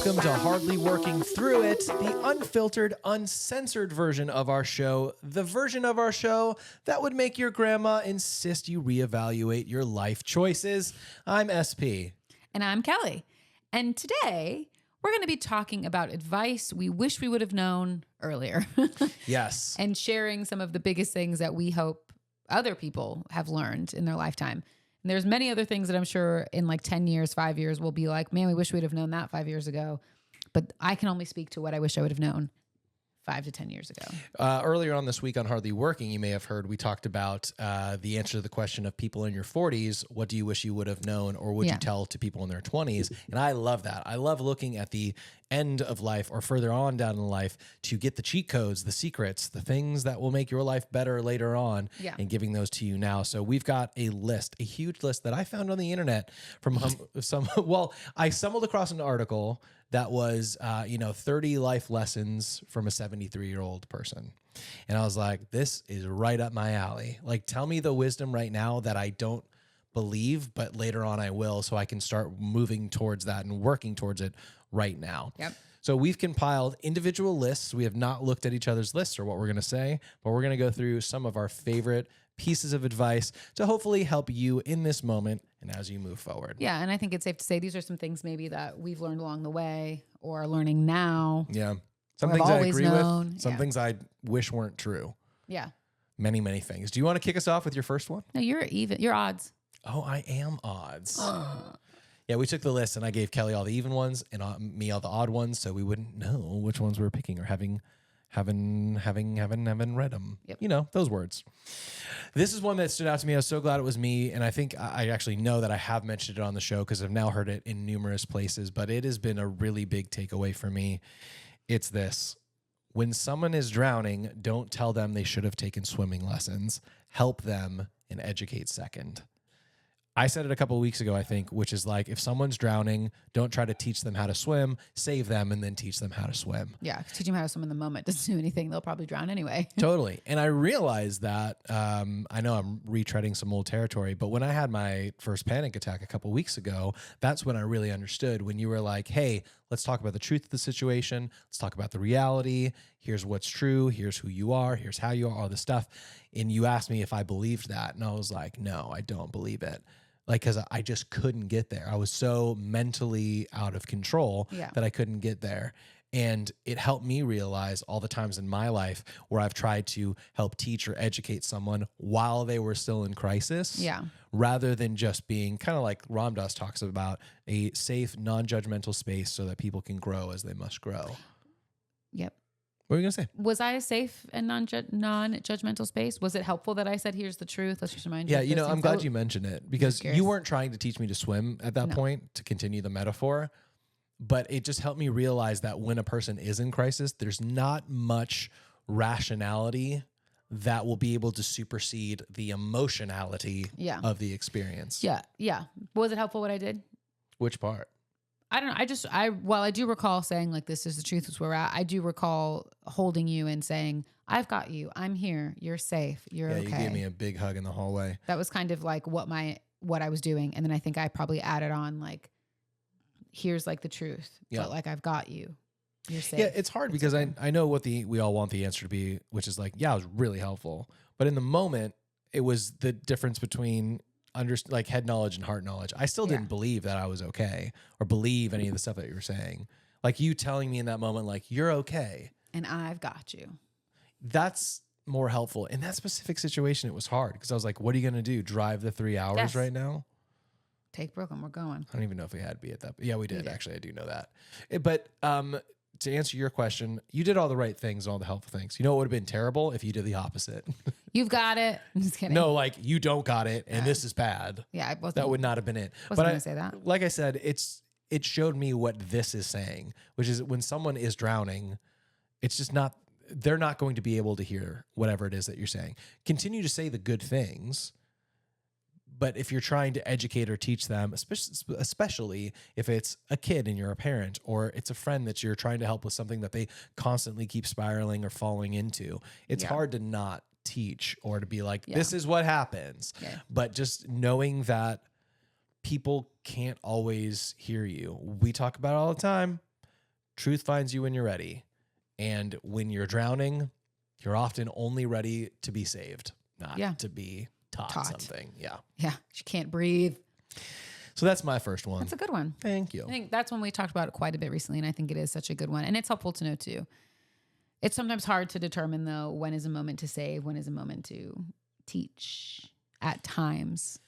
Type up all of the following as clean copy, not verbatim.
Welcome to Hardly Working Through It, the unfiltered, uncensored version of our show, the version of our show that would make your grandma insist you reevaluate your life choices. I'm SP. And I'm Kellie. And today we're going to be talking about advice we wish we would have known earlier. Yes. And sharing some of the biggest things that we hope other people have learned in their lifetime. And there's many other things that I'm sure in like 10 years, 5 years, we'll be like, man, we wish we'd have known that 5 years ago. But I can only speak to what I wish I would have known 5 to 10 years ago. Earlier on this week on Hardly Working, you may have heard we talked about the answer to the question of people in your 40s. What do you wish you would have known, or would you tell to people in their 20s? And I love that. I love looking at the end of life or further on down in life to get the cheat codes, the secrets, the things that will make your life better later on, and giving those to you now. So we've got a list, a huge list that I found on the internet from some. Well, I stumbled across an article that was, 30 life lessons from a 73-year-old person. And I was like, this is right up my alley. Like, tell me the wisdom right now that I don't believe, but later on I will, so I can start moving towards that and working towards it right now. Yep. So we've compiled individual lists. We have not looked at each other's lists or what we're going to say, but we're going to go through some of our favorite pieces of advice to hopefully help you in this moment and as you move forward. Yeah, and I think it's safe to say these are some things maybe that we've learned along the way or are learning now. Yeah. Some Or things have I always agree known. with. Some Yeah. things I wish weren't true. Yeah. Many, many things. Do you want to kick us off with your first one? No, you're even. You're odds. Oh, I am odds. Yeah, we took the list and I gave Kelly all the even ones and me all the odd ones, so we wouldn't know which ones we were picking or having read them. Yep. You know, those words. This is one that stood out to me. I was so glad it was me, and I think I actually know that I have mentioned it on the show because I've now heard it in numerous places, but it has been a really big takeaway for me. It's this. When someone is drowning, don't tell them they should have taken swimming lessons. Help them and educate second. I said it a couple of weeks ago, I think, which is like, if someone's drowning, don't try to teach them how to swim, save them, and then teach them how to swim. Yeah, teach them how to swim in the moment doesn't do anything. They'll probably drown anyway. Totally. And I realized that, I know I'm retreading some old territory, but when I had my first panic attack a couple of weeks ago, that's when I really understood, when you were like, hey, let's talk about the truth of the situation. Let's talk about the reality. Here's what's true. Here's who you are. Here's how you are, all this stuff. And you asked me if I believed that. And I was like, no, I don't believe it. Like, because I just couldn't get there. I was so mentally out of control that I couldn't get there. And it helped me realize all the times in my life where I've tried to help teach or educate someone while they were still in crisis. Yeah. Rather than just being kind of like Ram Dass talks about, a safe, non-judgmental space so that people can grow as they must grow. Yep. What were you going to say? Was I a safe and non-judgmental space? Was it helpful that I said, here's the truth? Let's just remind you. Yeah, I'm glad you mentioned it because you weren't trying to teach me to swim at that point, to continue the metaphor, but it just helped me realize that when a person is in crisis, there's not much rationality that will be able to supersede the emotionality of the experience. Yeah. Yeah. Was it helpful what I did? Which part? I don't know. While I do recall saying like, this is the truth, is where we're at. I do recall holding you and saying, I've got you. I'm here. You're safe. You're okay. Yeah, you gave me a big hug in the hallway. That was kind of like what I was doing. And then I think I probably added on like, here's like the truth, but like, I've got you. You're safe. Yeah, it's hard because I know what we all want the answer to be, which is like, yeah, it was really helpful. But in the moment, it was the difference between like head knowledge and heart knowledge. I still didn't believe that I was okay or believe any of the stuff that you were saying. Like you telling me in that moment, like, you're okay. And I've got you. That's more helpful. In that specific situation, it was hard because I was like, what are you going to do? Drive the 3 hours right now? Take Brooklyn. We're going. I don't even know if we had to be at that. Yeah, we did. Actually, I do know that. But to answer your question, you did all the right things and all the helpful things. You know what would have been terrible if you did the opposite? You've got it. I'm just kidding. No, like you don't got it and this is bad. Yeah, that would not have been it. Wasn't going to say that. Like I said, it showed me what this is saying, which is when someone is drowning, it's just not, they're not going to be able to hear whatever it is that you're saying. Continue to say the good things. But if you're trying to educate or teach them, especially if it's a kid and you're a parent, or it's a friend that you're trying to help with something that they constantly keep spiraling or falling into, it's hard to not teach or to be like, this is what happens. Yeah. But just knowing that people can't always hear you. We talk about it all the time. truth finds you when you're ready. And when you're drowning, you're often only ready to be saved, not to be taught something. Yeah. Yeah. She can't breathe. So that's my first one. That's a good one. Thank you. I think that's one we talked about quite a bit recently, and I think it is such a good one. And it's helpful to know too. It's sometimes hard to determine though, when is a moment to save, when is a moment to teach at times.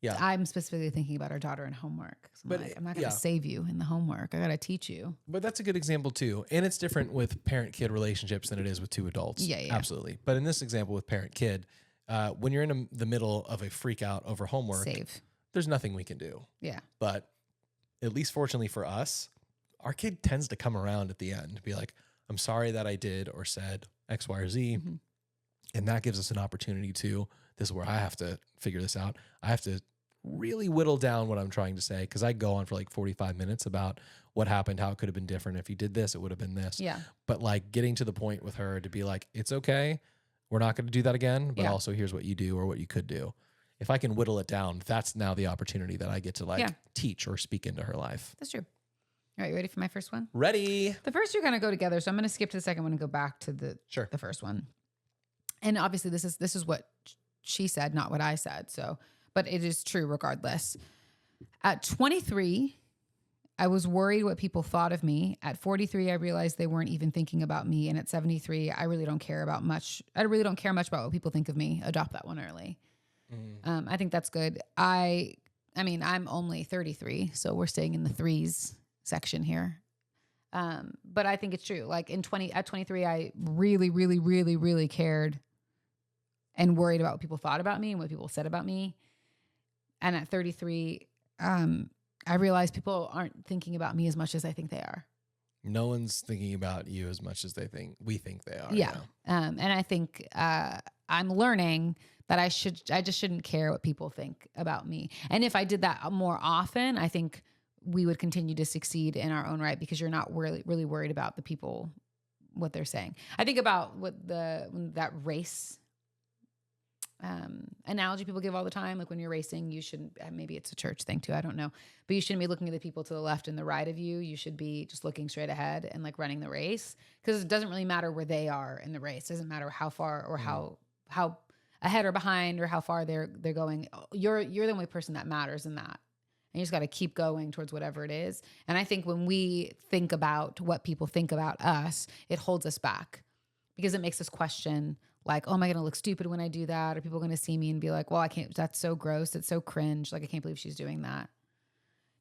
Yeah. I'm specifically thinking about our daughter and homework. But I'm not going to save you in the homework. I got to teach you. But that's a good example too. And it's different with parent-kid relationships than it is with two adults. Yeah. Absolutely. But in this example with parent-kid, when you're in the middle of a freak out over homework, there's nothing we can do. Yeah. But at least fortunately for us, our kid tends to come around at the end, be like, I'm sorry that I did or said X, Y, or Z. Mm-hmm. And that gives us an opportunity to, this is where I have to figure this out. I have to really whittle down what I'm trying to say, because I go on for like 45 minutes about what happened, how it could have been different. If you did this, it would have been this. Yeah. But like getting to the point with her to be like, it's okay. We're not going to do that again. But also here's what you do or what you could do. If I can whittle it down, that's now the opportunity that I get to teach or speak into her life. That's true. All right, you ready for my first one? Ready. The first two kind of go together, so I'm going to skip to the second one and go back to the first one. And obviously, this is what she said, not what I said. So, but it is true regardless. At 23, I was worried what people thought of me. At 43, I realized they weren't even thinking about me. And at 73, I really don't care much about what people think of me. Adopt that one early. I think that's good. I mean, I'm only 33, so we're staying in the threes section here. But I think it's true. Like at 23, I really, really, really, really cared and worried about what people thought about me and what people said about me. And at 33, I realized people aren't thinking about me as much as I think they are. No one's thinking about you as much as we think they are. Yeah. And I think I'm learning that I just shouldn't care what people think about me. And if I did that more often, I think we would continue to succeed in our own right, because you're not really worried about the people, what they're saying. I think about that race analogy people give all the time. Like when you're racing, you shouldn't, maybe it's a church thing too, I don't know, but you shouldn't be looking at the people to the left and the right of you. You should be just looking straight ahead and like running the race, because it doesn't really matter where they are in the race. It doesn't matter how far or how ahead or behind or how far they're going. You're the only person that matters in that. And you just got to keep going towards whatever it is. And I think when we think about what people think about us, it holds us back, because it makes us question, like, oh, am I going to look stupid when I do that? Are people going to see me and be like, well, I can't, that's so gross. It's so cringe. Like, I can't believe she's doing that.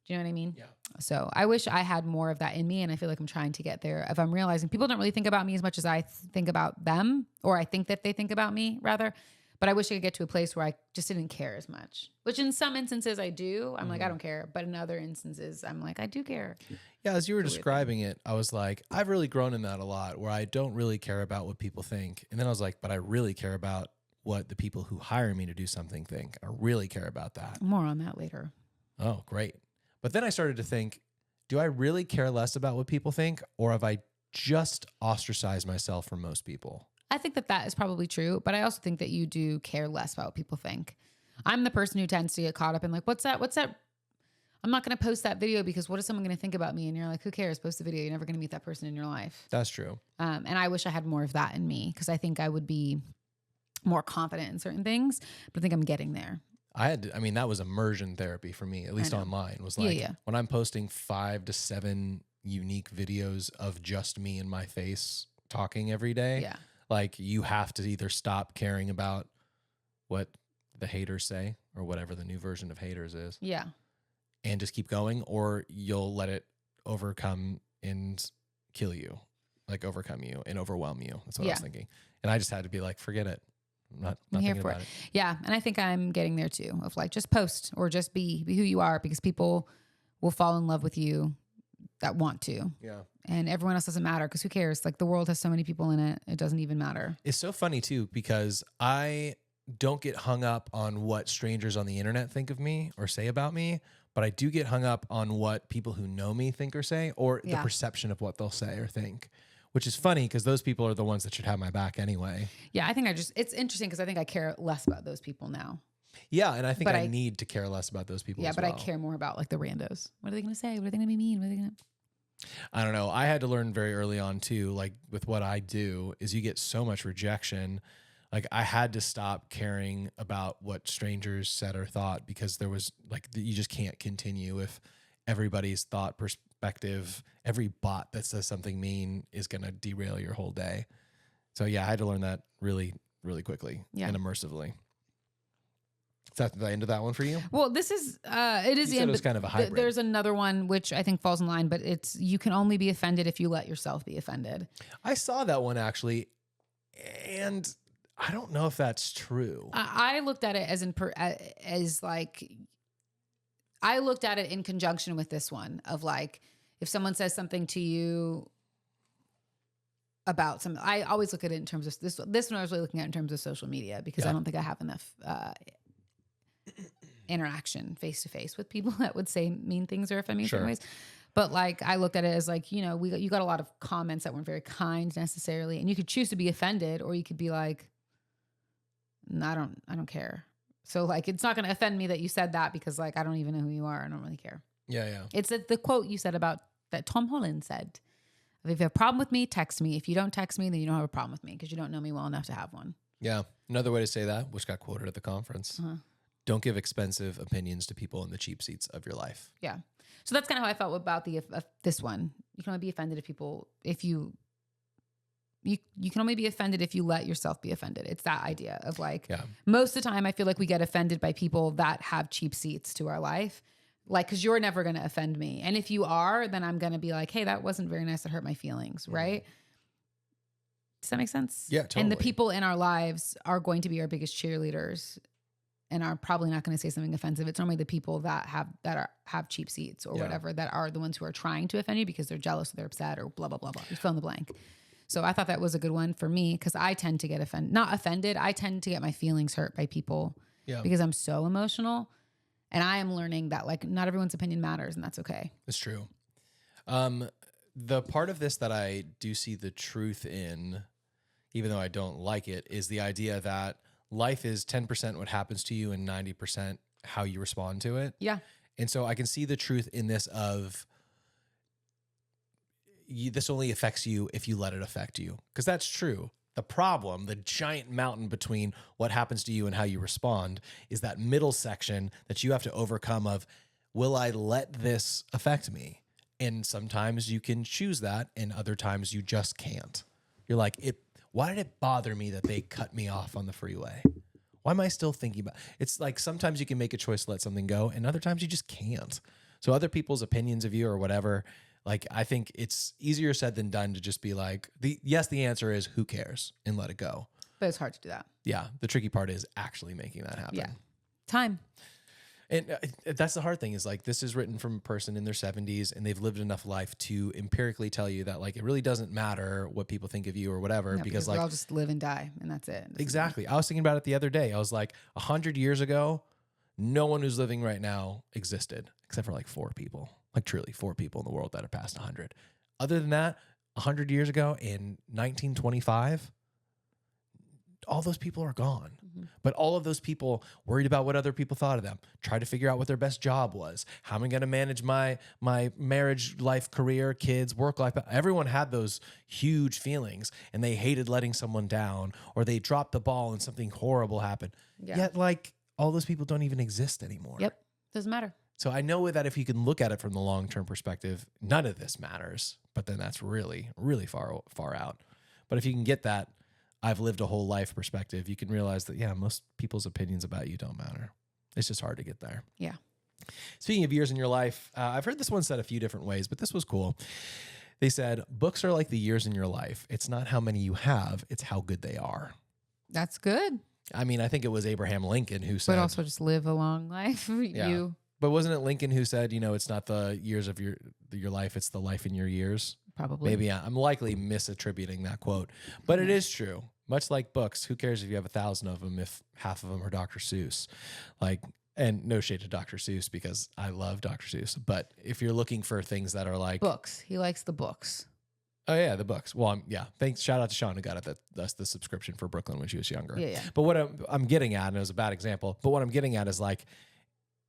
Do you know what I mean? Yeah. So I wish I had more of that in me. And I feel like I'm trying to get there. If I'm realizing people don't really think about me as much as I think about them, or I think that they think about me rather. But I wish I could get to a place where I just didn't care as much, which in some instances I do. I'm like, I don't care. But in other instances, I'm like, I do care. Yeah, as you were describing it, I was like, I've really grown in that a lot, where I don't really care about what people think. And then I was like, but I really care about what the people who hire me to do something think. I really care about that. More on that later. Oh, great. But then I started to think, do I really care less about what people think, or have I just ostracized myself from most people? I think that is probably true, but I also think that you do care less about what people think. I'm the person who tends to get caught up in like, what's that? I'm not going to post that video because what is someone going to think about me? And you're like, who cares? Post the video. You're never going to meet that person in your life. That's true. And I wish I had more of that in me, because I think I would be more confident in certain things, but I think I'm getting there. That was immersion therapy for me, at least online, was like when I'm posting 5 to 7 unique videos of just me and my face talking every day. Yeah. Like, you have to either stop caring about what the haters say, or whatever the new version of haters is. Yeah. And just keep going, or you'll let it overcome and kill you, like overcome you and overwhelm you. That's what I was thinking. And I just had to be like, forget it. I'm not thinking about it. Yeah. And I think I'm getting there too, of like, just post or just be who you are, because people will fall in love with you that want to. Yeah. And everyone else doesn't matter, because who cares? Like, the world has so many people in it. It doesn't even matter. It's so funny too, because I don't get hung up on what strangers on the internet think of me or say about me, but I do get hung up on what people who know me think or say, or the perception of what they'll say or think, which is funny, because those people are the ones that should have my back anyway. Yeah. I think it's interesting, because I think I care less about those people now. Yeah, and I think I need to care less about those people as well. I care more about like the randos. What are they going to say? What are they going to be mean? What are they going to... I don't know. I had to learn very early on too, like with what I do is you get so much rejection. Like I had to stop caring about what strangers said or thought because there was like, you just can't continue if everybody's thought perspective, every bot that says something mean is going to derail your whole day. So yeah, I had to learn that really, really quickly and immersively. Is that the end of that one for you? Well, this is, it is the end. It was kind of a hybrid. There's another one, which I think falls in line, but it's, you can only be offended if you let yourself be offended. I saw that one actually. And I don't know if that's true. I looked at it I looked at it in conjunction with this one of like, if someone says something to you about something, I always look at it in terms of this one I was really looking at in terms of social media because I don't think I have enough interaction face to face with people that would say mean things or offend me in certain ways. But like, I looked at it as like, you know, you got a lot of comments that weren't very kind necessarily. And you could choose to be offended or you could be like, no, I don't care. So like, it's not going to offend me that you said that because like, I don't even know who you are. I don't really care. Yeah. Yeah. It's the quote you said about that Tom Holland said, if you have a problem with me, text me. If you don't text me, then you don't have a problem with me because you don't know me well enough to have one. Yeah. Another way to say that, which got quoted at the conference. Don't give expensive opinions to people in the cheap seats of your life. Yeah. So that's kind of how I felt about this one. You can only be offended if you can only be offended if you let yourself be offended. It's that idea of like, most of the time I feel like we get offended by people that have cheap seats to our life. Like, cause you're never going to offend me. And if you are, then I'm going to be like, hey, that wasn't very nice. That hurt my feelings. Right. Does that make sense? Yeah, totally. And the people in our lives are going to be our biggest cheerleaders and are probably not going to say something offensive. It's normally the people that have cheap seats or whatever that are the ones who are trying to offend you because they're jealous or they're upset or blah, blah, blah, blah. You fill in the blank. So I thought that was a good one for me because I tend to get not offended. I tend to get my feelings hurt by people because I'm so emotional. And I am learning that like not everyone's opinion matters and that's okay. It's true. The part of this that I do see the truth in, even though I don't like it, is the idea that life is 10% what happens to you and 90% how you respond to it. Yeah. And so I can see the truth in this of this only affects you if you let it affect you. Because that's true. The problem, the giant mountain between what happens to you and how you respond is that middle section that you have to overcome of, will I let this affect me? And sometimes you can choose that and other times you just can't. You're like, why did it bother me that they cut me off on the freeway? Why am I still thinking about it? It's like sometimes you can make a choice to let something go and other times you just can't. So other people's opinions of you or whatever, like I think it's easier said than done to just be like, the answer is who cares and let it go. But it's hard to do that. Yeah. The tricky part is actually making that happen. Yeah. Time. And that's the hard thing is like, this is written from a person in their 70s and they've lived enough life to empirically tell you that like, it really doesn't matter what people think of you or whatever, because like, I'll just live and die and that's it. Exactly. I was thinking about it the other day. I was like 100 years ago, no one who's living right now existed except for like 4 people, like truly 4 people in the world that are past 100. Other than that, 100 years ago in 1925, all those people are gone. Mm-hmm. But all of those people worried about what other people thought of them, tried to figure out what their best job was. How am I going to manage my marriage, life, career, kids, work life? Everyone had those huge feelings and they hated letting someone down or they dropped the ball and something horrible happened. Yeah. Yet like all those people don't even exist anymore. Yep. Doesn't matter. So I know that if you can look at it from the long-term perspective, none of this matters, but then that's really, really far out. But if you can get that, I've lived a whole life perspective, you can realize that, yeah, most people's opinions about you don't matter. It's just hard to get there. Yeah. Speaking of years in your life, I've heard this one said a few different ways, but this was cool. They said, books are like the years in your life. It's not how many you have, it's how good they are. That's good. I mean, I think it was Abraham Lincoln who said... But also just live a long life. Yeah. But wasn't it Lincoln who said, it's not the years of your life, it's the life in your years? Probably. Maybe I'm likely misattributing that quote, but it is true. Much like books, who cares if you have 1,000 of them if half of them are Dr. Seuss? Like, and no shade to Dr. Seuss because I love Dr. Seuss, but if you're looking for things that are like books, he likes the books. Oh yeah, the books. Well, yeah. Thanks. Shout out to Sean who got it. That's the subscription for Brooklyn when she was younger. Yeah. But what I'm getting at, and it was a bad example, but what I'm getting at is like,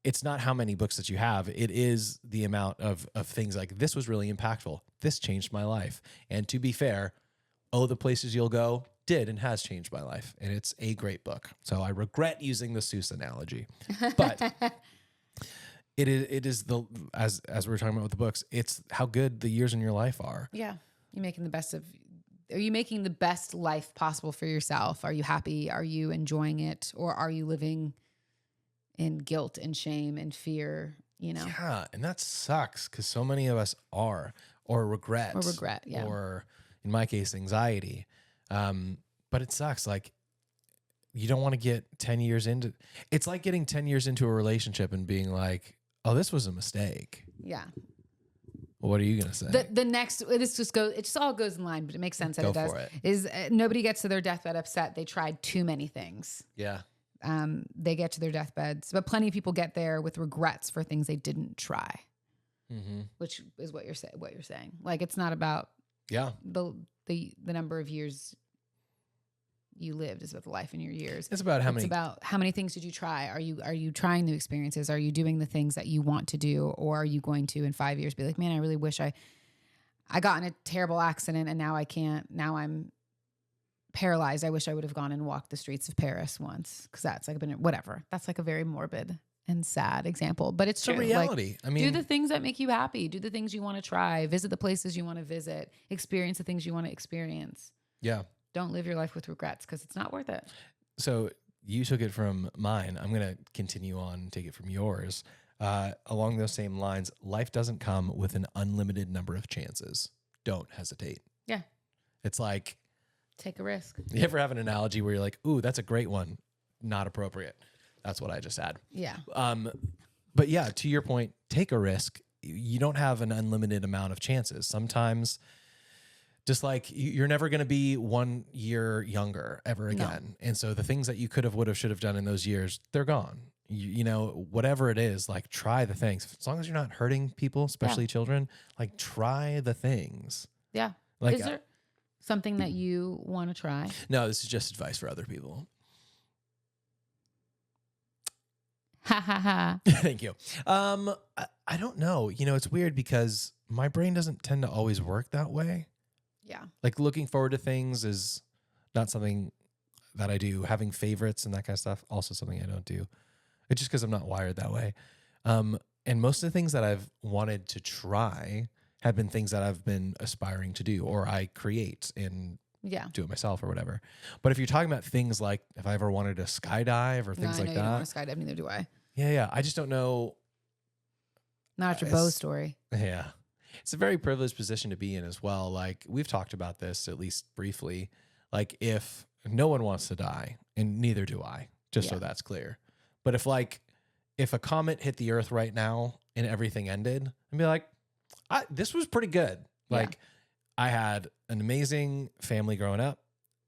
it's not how many books that you have. It is the amount of things like this was really impactful. This changed my life. And to be fair, Oh, the Places You'll Go did and has changed my life. And it's a great book. So I regret using the Seuss analogy. But it is the, as we were talking about with the books, it's how good the years in your life are. Yeah. Are you making the best life possible for yourself? Are you happy? Are you enjoying it? Or are you living in guilt and shame and fear, Yeah, and that sucks because so many of us are, or regret. Yeah. Or in my case, anxiety. But it sucks. Like, you don't want to get 10 years into, it's like getting 10 years into a relationship and being like, oh, this was a mistake. Yeah. What are you going to say? The next, it just all goes in line, but it makes sense that Go it does. for it. Is nobody gets to their deathbed upset. They tried too many things. Yeah. They get to their deathbeds, but plenty of people get there with regrets for things they didn't try, which is what you're saying. Like, it's not about the number of years you lived, is about the life in your years. It's about how many things did you try? Are you trying new experiences? Are you doing the things that you want to do, or are you going to in 5 years be like, man, I really wish I got in a terrible accident and now I can't. Now I'm paralyzed. I wish I would have gone and walked the streets of Paris once, because that's like whatever. That's like a very morbid and sad example, but it's true. A reality. Like, I mean, do the things that make you happy. Do the things you want to try. Visit the places you want to visit. Experience the things you want to experience. Yeah. Don't live your life with regrets, because it's not worth it. So you took it from mine. I'm going to continue on and take it from yours. Along those same lines, life doesn't come with an unlimited number of chances. Don't hesitate. Yeah. It's like, take a risk. You ever have an analogy where you're like, ooh, that's a great one. Not appropriate. That's what I just had. Yeah. But yeah, to your point, take a risk. You don't have an unlimited amount of chances. Sometimes, just like you're never going to be 1 year younger ever again. No. And so the things that you could have, would have, should have done in those years, they're gone. You know, whatever it is, like, try the things. As long as you're not hurting people, especially children, like, try the things. Yeah. Like, is there something that you want to try? No, this is just advice for other people. Ha ha ha. Thank you. I don't know. You know, it's weird because my brain doesn't tend to always work that way. Yeah. Like, looking forward to things is not something that I do. Having favorites and that kind of stuff, also something I don't do. It's just because I'm not wired that way. And most of the things that I've wanted to try have been things that I've been aspiring to do, or I create and do it myself or whatever. But if you're talking about things like if I ever wanted to skydive or things like that. You don't want to skydive, neither do I. Yeah. I just don't know. Not after Bo's story. Yeah. It's a very privileged position to be in as well. Like, we've talked about this at least briefly. Like, if no one wants to die, and neither do I, just so that's clear. But if a comet hit the earth right now and everything ended, I'd be like, this was pretty good. Like, I had an amazing family growing up,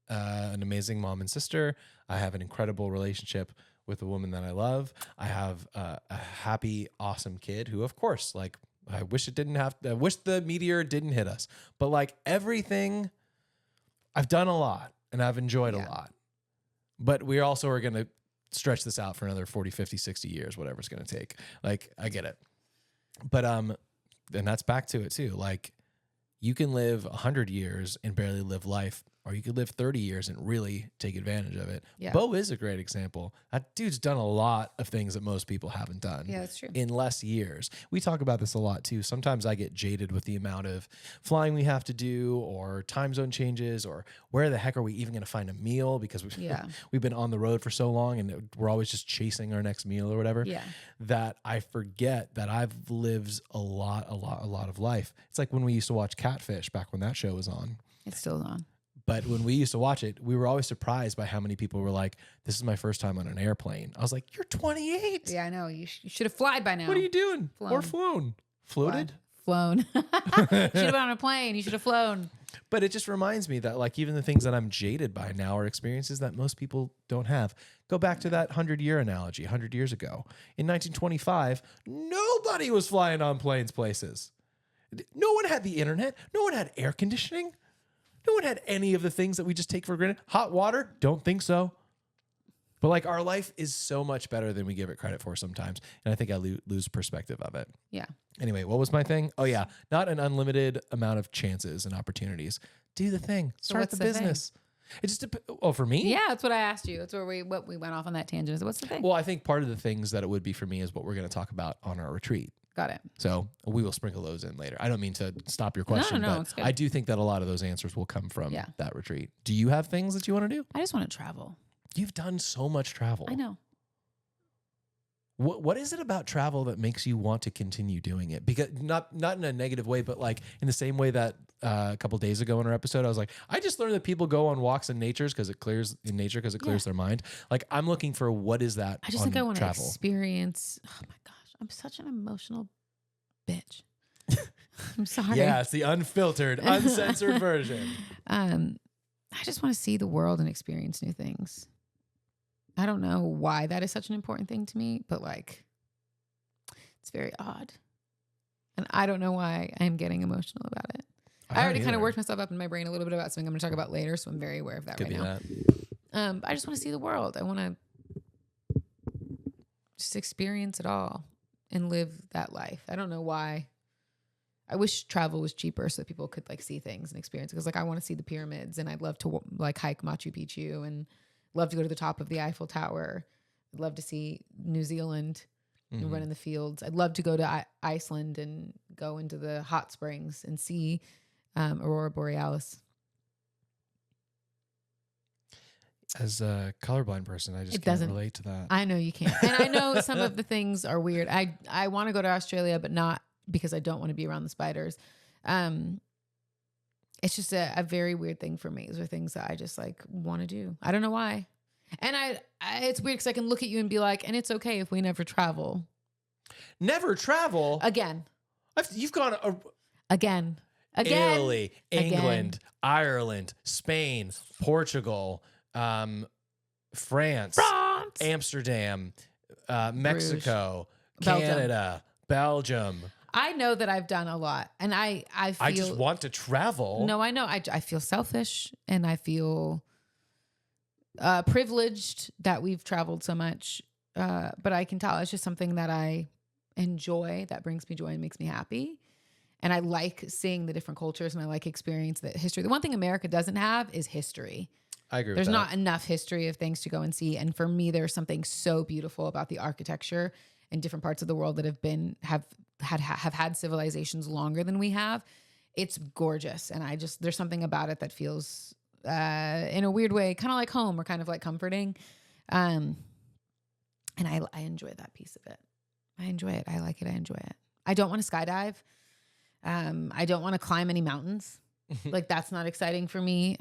an amazing mom and sister. I have an incredible relationship with a woman that I love. I have a happy, awesome kid who, of course, like, I wish the meteor didn't hit us. But like, everything, I've done a lot and I've enjoyed a lot. But we also are going to stretch this out for another 40, 50, 60 years, whatever it's going to take. Like, I get it. But and that's back to it too. Like, you can live 100 years and barely live life, or you could live 30 years and really take advantage of it. Yeah. Bo is a great example. That dude's done a lot of things that most people haven't done. Yeah, that's true. In less years. We talk about this a lot too. Sometimes I get jaded with the amount of flying we have to do, or time zone changes, or where the heck are we even going to find a meal, because we've been on the road for so long and we're always just chasing our next meal or whatever. Yeah. That I forget that I've lived a lot of life. It's like when we used to watch Catfish back when that show was on. It's still on. But when we used to watch it, we were always surprised by how many people were like, this is my first time on an airplane. I was like, you're 28. Yeah, I know. You should have flied by now. What are you doing? Or flown? Floated? Flown. You should have been on a plane. You should have flown. But it just reminds me that, like, even the things that I'm jaded by now are experiences that most people don't have. Go back to that 100-year analogy, 100 years ago. In 1925, nobody was flying on planes places. No one had the internet. No one had air conditioning. No one had any of the things that we just take for granted. Hot water? Don't think so. But like our life is so much better than we give it credit for sometimes. And I think I lose perspective of it. Yeah. Anyway, what was my thing? Oh yeah. Not an unlimited amount of chances and opportunities. Do the thing. Start the business. It just for me? Yeah, that's what I asked you. That's where we went off on that tangent. What's the thing? Well, I think part of the things that it would be for me is what we're going to talk about on our retreat. Got it. So we will sprinkle those in later. I don't mean to stop your question, but I do think that a lot of those answers will come from that retreat. Do you have things that you want to do? I just want to travel. You've done so much travel. I know. What is it about travel that makes you want to continue doing it? Because not in a negative way, but like in the same way that a couple days ago in our episode, I was like, I just learned that people go on walks in nature because it clears their mind. Like I'm looking for what is that? I just think I want to experience. Oh my gosh, I'm such an emotional bitch. I'm sorry. Yeah, it's the unfiltered, uncensored version. I just want to see the world and experience new things. I don't know why that is such an important thing to me, but like, it's very odd. And I don't know why I'm getting emotional about it. I already kind of worked myself up in my brain a little bit about something I'm going to talk about later, so I'm very aware of that right now. I just want to see the world. I want to just experience it all and live that life. I don't know why. I wish travel was cheaper so that people could like see things and experience it. Because like I want to see the pyramids and I'd love to like hike Machu Picchu and love to go to the top of the Eiffel Tower. I'd love to see New Zealand and run in the fields. I'd love to go to Iceland and go into the hot springs and see Aurora Borealis. As a colorblind person, I just can't relate to that. I know you can't. And I know some of the things are weird. I want to go to Australia, but not because I don't want to be around the spiders. It's just a very weird thing for me. Those are things that I just like want to do. I don't know why. And it's weird because I can look at you and be like, and it's okay if we never travel. Never travel? Again. You've gone... Again. Italy, England, Ireland, Spain, Portugal, France, Amsterdam, Mexico, Canada, Belgium. I know that I've done a lot, and I feel... I just want to travel. No, I know. I feel selfish, and I feel privileged that we've traveled so much. But I can tell it's just something that I enjoy, that brings me joy and makes me happy. And I like seeing the different cultures, and I like experience the history. The one thing America doesn't have is history. I agree with There's that. not enough history of things to go and see. And for me, there's something so beautiful about the architecture in different parts of the world that have had civilizations longer than we have. It's gorgeous. And there's something about it that feels, in a weird way, kind of like home or kind of like comforting. And I enjoy that piece of it. I enjoy it. I like it. I enjoy it. I don't want to skydive. I don't want to climb any mountains. Like that's not exciting for me.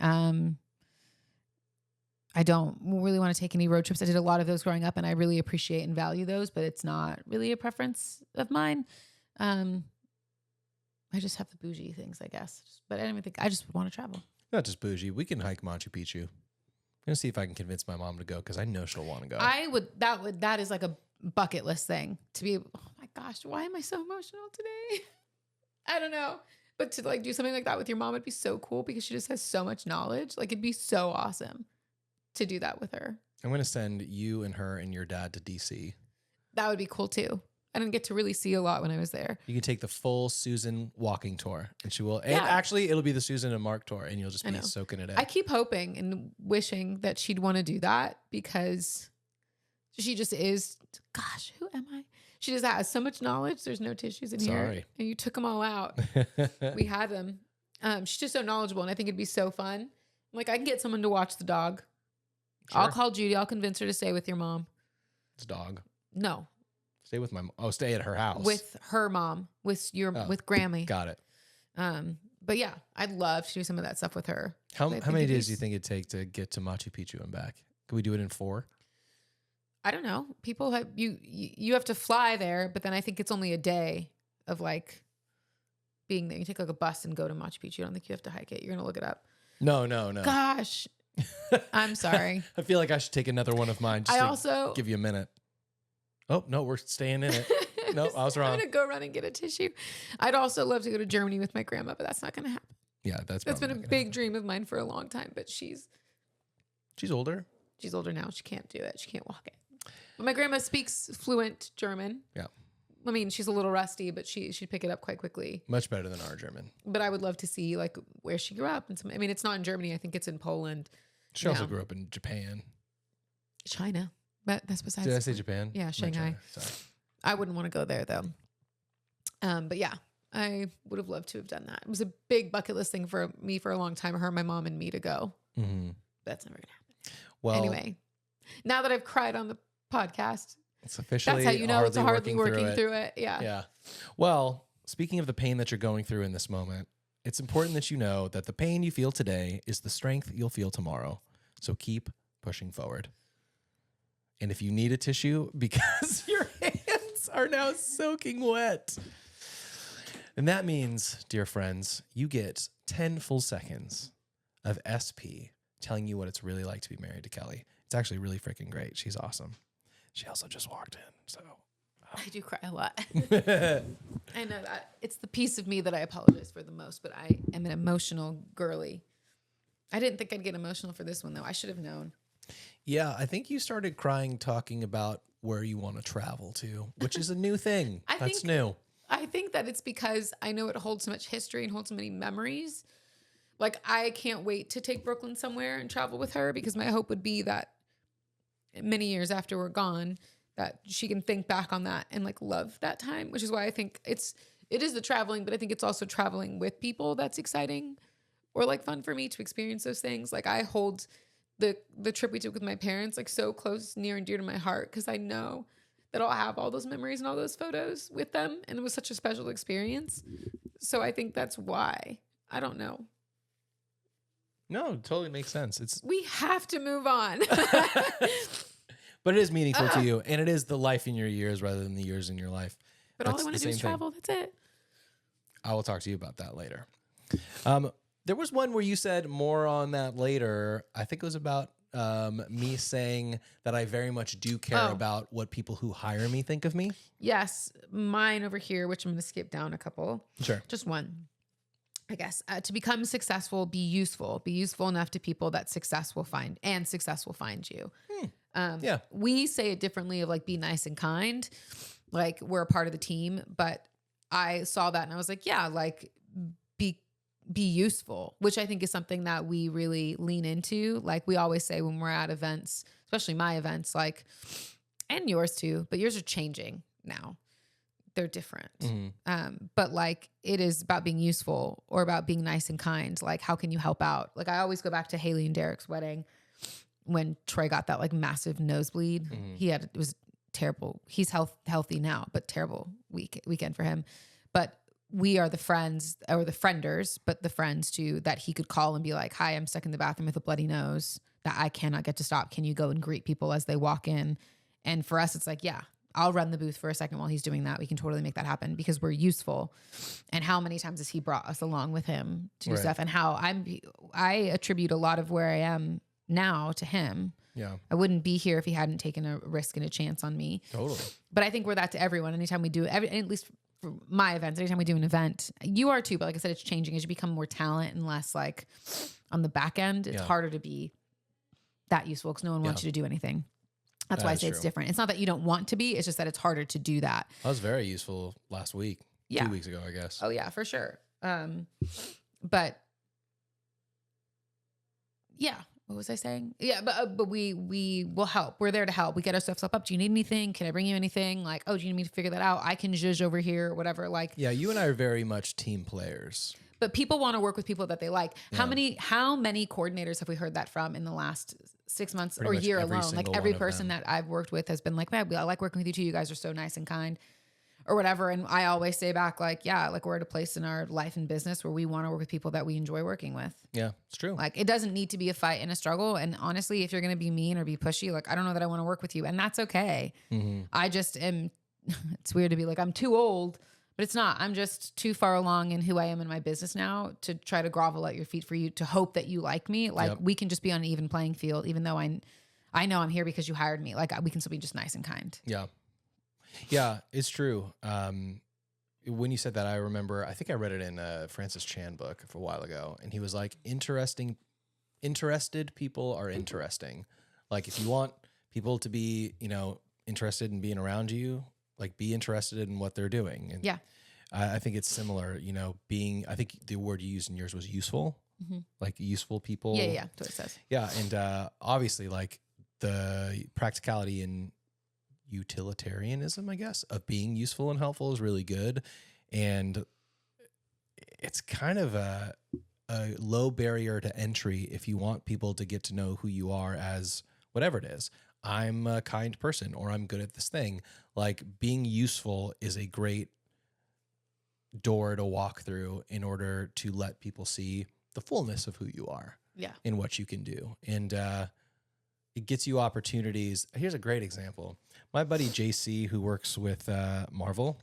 I don't really want to take any road trips. I did a lot of those growing up and I really appreciate and value those, but it's not really a preference of mine. I just have the bougie things, I guess. But I don't even think I just want to travel. Not just bougie. We can hike Machu Picchu. I'm gonna see if I can convince my mom to go because I know she'll want to go. That is like a bucket list thing to be. Oh my gosh, why am I so emotional today? I don't know. But to like do something like that with your mom would be so cool because she just has so much knowledge. Like it'd be so awesome to do that with her. I'm going to send you and her and your dad to DC. That would be cool too. I didn't get to really see a lot when I was there. You can take the full Susan walking tour and she will, and actually it'll be the Susan and Mark tour and you'll just be soaking it in. I keep hoping and wishing that she'd want to do that because she just is, gosh, who am I? She just has so much knowledge. There's no tissues in here. And you took them all out. We had them. She's just so knowledgeable. And I think it'd be so fun. I'm like, I can get someone to watch the dog. Sure. I'll call Judy. I'll convince her to stay with your mom. It's dog. No. Stay with stay at her house. With her mom. With Grammy. Got it. But yeah, I'd love to do some of that stuff with her. How many days do you think it'd take to get to Machu Picchu and back? Could we do it in 4? I don't know. People have you have to fly there, but then I think it's only a day of like being there. You take like a bus and go to Machu Picchu. I don't think you have to hike it. You're gonna look it up. No. Gosh, I'm sorry. I feel like I should take another one of mine. Just to give you a minute. Oh no, we're staying in it. No, I was wrong. I'm gonna go run and get a tissue. I'd also love to go to Germany with my grandma, but that's not gonna happen. Yeah, that's been a big dream of mine for a long time. But she's older. She's older now. She can't do it. She can't walk it. But my grandma speaks fluent German. Yeah. I mean, she's a little rusty, but she'd pick it up quite quickly. Much better than our German. But I would love to see like where she grew up. And I mean, it's not in Germany. I think it's in Poland. She also grew up in Japan. China. But that's besides. Did I say Japan? Yeah, Shanghai. Sorry. I wouldn't want to go there though. But yeah, I would have loved to have done that. It was a big bucket list thing for me for a long time. Her, my mom, and me to go. Mm-hmm. That's never gonna happen. Well, anyway, now that I've cried on the podcast, it's officially. That's how you know it's hardly working through it. Yeah. Yeah. Well, speaking of the pain that you're going through in this moment, it's important that you know that the pain you feel today is the strength you'll feel tomorrow. So keep pushing forward. And if you need a tissue because your hands are now soaking wet, and that means, dear friends, you get 10 full seconds of SP telling you what it's really like to be married to Kellie. It's actually really freaking great. She's awesome. She also just walked in, so. I do cry a lot. I know that. It's the piece of me that I apologize for the most, but I am an emotional girly. I didn't think I'd get emotional for this one, though. I should have known. Yeah, I think you started crying talking about where you want to travel to, which is a new thing. That's new. I think that it's because I know it holds so much history and holds so many memories. Like, I can't wait to take Brooklyn somewhere and travel with her because my hope would be that many years after we're gone, that she can think back on that and like love that time, which is why I think it is the traveling, but I think it's also traveling with people that's exciting or like fun for me to experience those things. Like, I hold the trip we took with my parents like so close, near and dear to my heart because I know that I'll have all those memories and all those photos with them, and it was such a special experience. So I think that's why. I don't know. No, it totally makes sense. We have to move on. But it is meaningful to you, and it is the life in your years rather than the years in your life. But all I want to do is travel. That's it. I will talk to you about that later. There was one where you said more on that later. I think it was about me saying that I very much do care about what people who hire me think of me. Yes. Mine over here, which I'm going to skip down a couple. Sure. Just one. I guess to become successful, be useful enough to people that success will find you. Yeah. We say it differently of like, be nice and kind. Like, we're a part of the team, but I saw that and I was like, yeah, like be useful, which I think is something that we really lean into. Like, we always say when we're at events, especially my events, like, and yours too, but yours are changing now. They're different. Mm-hmm. But like, it is about being useful or about being nice and kind. Like, how can you help out? Like, I always go back to Haley and Derek's wedding when Troy got that like massive nosebleed. Mm-hmm. It was terrible. He's healthy now, but terrible weekend for him. But we are the friends or the frienders, but the friends too, that he could call and be like, hi, I'm stuck in the bathroom with a bloody nose that I cannot get to stop. Can you go and greet people as they walk in? And for us, it's like, yeah, I'll run the booth for a second while he's doing that. We can totally make that happen because we're useful. And how many times has he brought us along with him to do stuff, and how I attribute a lot of where I am now to him. Yeah. I wouldn't be here if he hadn't taken a risk and a chance on me. Totally. But I think we're that to everyone. Anytime we do, at least for my events, anytime we do an event, you are too, but like I said, it's changing as you become more talent and less like on the back end. It's harder to be that useful because no one wants you to do anything. That's why I say it's different. It's not that you don't want to be, it's just that it's harder to do that. I was very useful last week. Yeah. 2 weeks ago, I guess. Oh yeah, for sure. But yeah, what was I saying? Yeah, but we will help. We're there to help. We get our stuff up. Do you need anything? Can I bring you anything? Like, oh, do you need me to figure that out? I can zhuzh over here, whatever. Like, yeah, you and I are very much team players. But people want to work with people that they like. Yeah. How many coordinators have we heard that from in the last 6 months or year alone? Like, every person that I've worked with has been like, man, I like working with you too. You guys are so nice and kind, or whatever. And I always say back, like, yeah, like, we're at a place in our life and business where we want to work with people that we enjoy working with. Yeah, it's true. Like, it doesn't need to be a fight and a struggle. And honestly, if you're going to be mean or be pushy, like, I don't know that I want to work with you, and that's okay. Mm-hmm. I just am. It's weird to be like, I'm too old. But it's not. I'm just too far along in who I am in my business now to try to grovel at your feet for you to hope that you like me. Like, we can just be on an even playing field, even though I know I'm here because you hired me. Like, we can still be just nice and kind. Yeah. Yeah, it's true. When you said that, I remember, I think I read it in a Francis Chan book a while ago. And he was like, interested people are interesting. Like if you want people to be, interested in being around you, like be interested in what they're doing. And Yeah. I think it's similar, I think the word you used in yours was useful, like useful people. Yeah. That's what it says. Yeah. And obviously like the practicality and utilitarianism, I guess, of being useful and helpful is really good. And it's kind of a low barrier to entry if you want people to get to know who you are as whatever it is. I'm a kind person, or I'm good at this thing. Like being useful is a great door to walk through in order to let people see the fullness of who you are. Yeah. And what you can do. And it gets you opportunities. Here's a great example. My buddy JC, who works with Marvel,